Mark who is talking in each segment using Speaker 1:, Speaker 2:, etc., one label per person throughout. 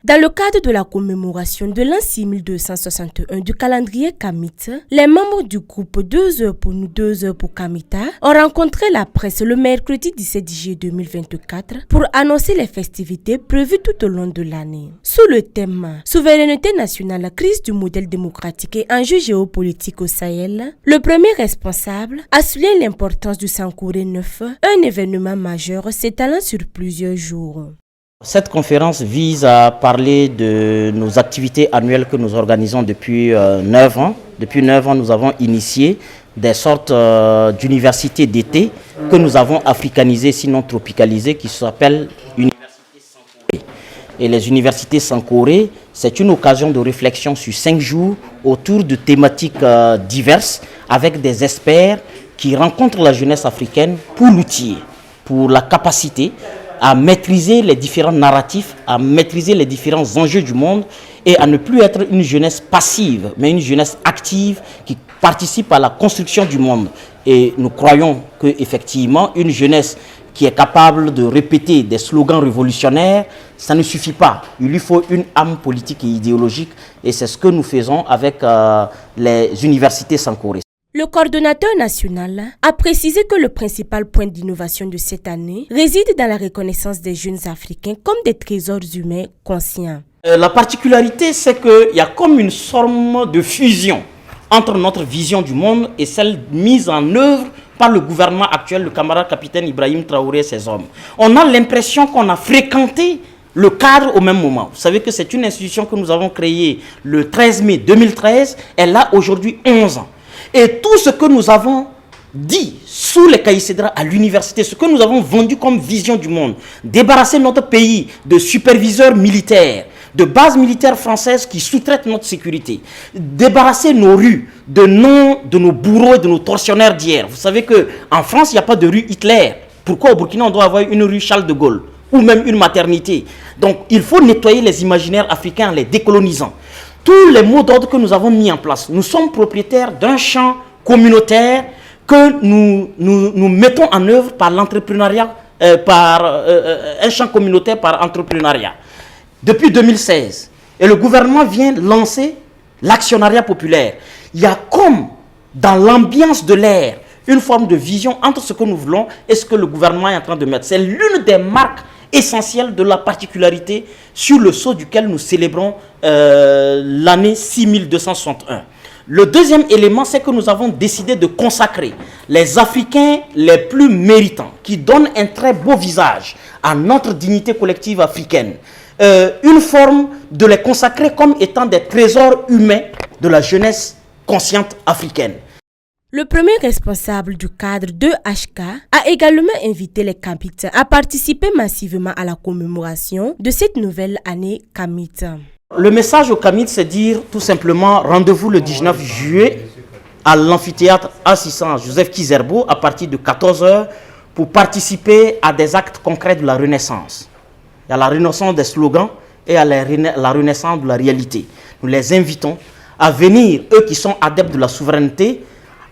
Speaker 1: Dans le cadre de la commémoration de l'an 6261 du calendrier Kamite, les membres du groupe 2 heures pour nous, 2 heures pour Kamita ont rencontré la presse le mercredi 17 juillet 2024 pour annoncer les festivités prévues tout au long de l'année. Sous le thème « Souveraineté nationale, crise du modèle démocratique et enjeux géopolitiques au Sahel », le premier responsable a souligné l'importance du Sankouré 9, un événement majeur s'étalant sur plusieurs jours.
Speaker 2: Cette conférence vise à parler de nos activités annuelles que nous organisons depuis 9 ans. Depuis 9 ans, nous avons initié des sortes d'universités d'été que nous avons africanisées, sinon tropicalisées, qui s'appellent Universités Sankoré. Et les universités Sankoré, c'est une occasion de réflexion sur 5 jours autour de thématiques diverses avec des experts qui rencontrent la jeunesse africaine pour l'outiller, pour la capacité à maîtriser les différents narratifs, à maîtriser les différents enjeux du monde et à ne plus être une jeunesse passive, mais une jeunesse active qui participe à la construction du monde. Et nous croyons qu'effectivement, une jeunesse qui est capable de répéter des slogans révolutionnaires, ça ne suffit pas. Il lui faut une âme politique et idéologique et c'est ce que nous faisons avec les universités Sankoré.
Speaker 1: Le coordonnateur national a précisé que le principal point d'innovation de cette année réside dans la reconnaissance des jeunes Africains comme des trésors humains conscients.
Speaker 2: La particularité, c'est qu'il y a comme une forme de fusion entre notre vision du monde et celle mise en œuvre par le gouvernement actuel, le camarade capitaine Ibrahim Traoré et ses hommes. On a l'impression qu'on a fréquenté le cadre au même moment. Vous savez que c'est une institution que nous avons créée le 13 mai 2013. Elle a aujourd'hui 11 ans. Et tout ce que nous avons dit sous les cahiers Cédra à l'université, ce que nous avons vendu comme vision du monde, débarrasser notre pays de superviseurs militaires, de bases militaires françaises qui sous-traitent notre sécurité, débarrasser nos rues de nos bourreaux et de nos tortionnaires d'hier. Vous savez qu'en France, il n'y a pas de rue Hitler. Pourquoi au Burkina, on doit avoir une rue Charles de Gaulle ou même une maternité? Donc, il faut nettoyer les imaginaires africains en les décolonisant. Tous les mots d'ordre que nous avons mis en place, nous sommes propriétaires d'un champ communautaire que nous mettons en œuvre par l'entrepreneuriat, un champ communautaire par entrepreneuriat. Depuis 2016, et le gouvernement vient lancer l'actionnariat populaire. Il y a comme dans l'ambiance de l'air une forme de vision entre ce que nous voulons et ce que le gouvernement est en train de mettre. C'est l'une des marques essentielle de la particularité sur le sceau duquel nous célébrons l'année 6261. Le deuxième élément, c'est que nous avons décidé de consacrer les Africains les plus méritants, qui donnent un très beau visage à notre dignité collective africaine. Une forme de les consacrer comme étant des trésors humains de la jeunesse consciente africaine.
Speaker 1: Le premier responsable du cadre 2HK a également invité les Kamites à participer massivement à la commémoration de cette nouvelle année Kamite.
Speaker 2: Le message aux Kamites, c'est dire tout simplement rendez-vous le 19 juillet à l'amphithéâtre A600 Joseph Kizerbo à partir de 14 h pour participer à des actes concrets de la Renaissance. Il y a la renaissance des slogans et à la renaissance de la réalité. Nous les invitons à venir, eux qui sont adeptes de la souveraineté,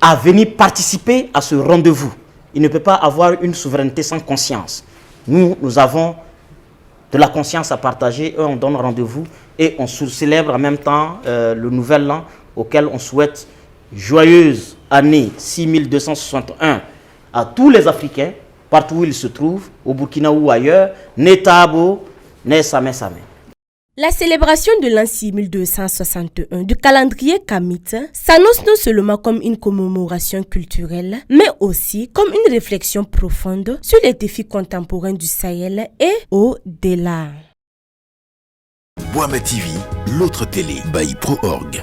Speaker 2: à venir participer à ce rendez-vous. Il ne peut pas avoir une souveraineté sans conscience. Nous avons de la conscience à partager, eux on donne rendez-vous et on célèbre en même temps le nouvel an auquel on souhaite joyeuse année 6261 à tous les Africains, partout où ils se trouvent, au Burkina ou ailleurs, né Tabo, né Samé Samé.
Speaker 1: La célébration de l'an 6261 du calendrier Kamite s'annonce non seulement comme une commémoration culturelle, mais aussi comme une réflexion profonde sur les défis contemporains du Sahel et au-delà.
Speaker 3: Boama TV, l'autre télé by Pro Org.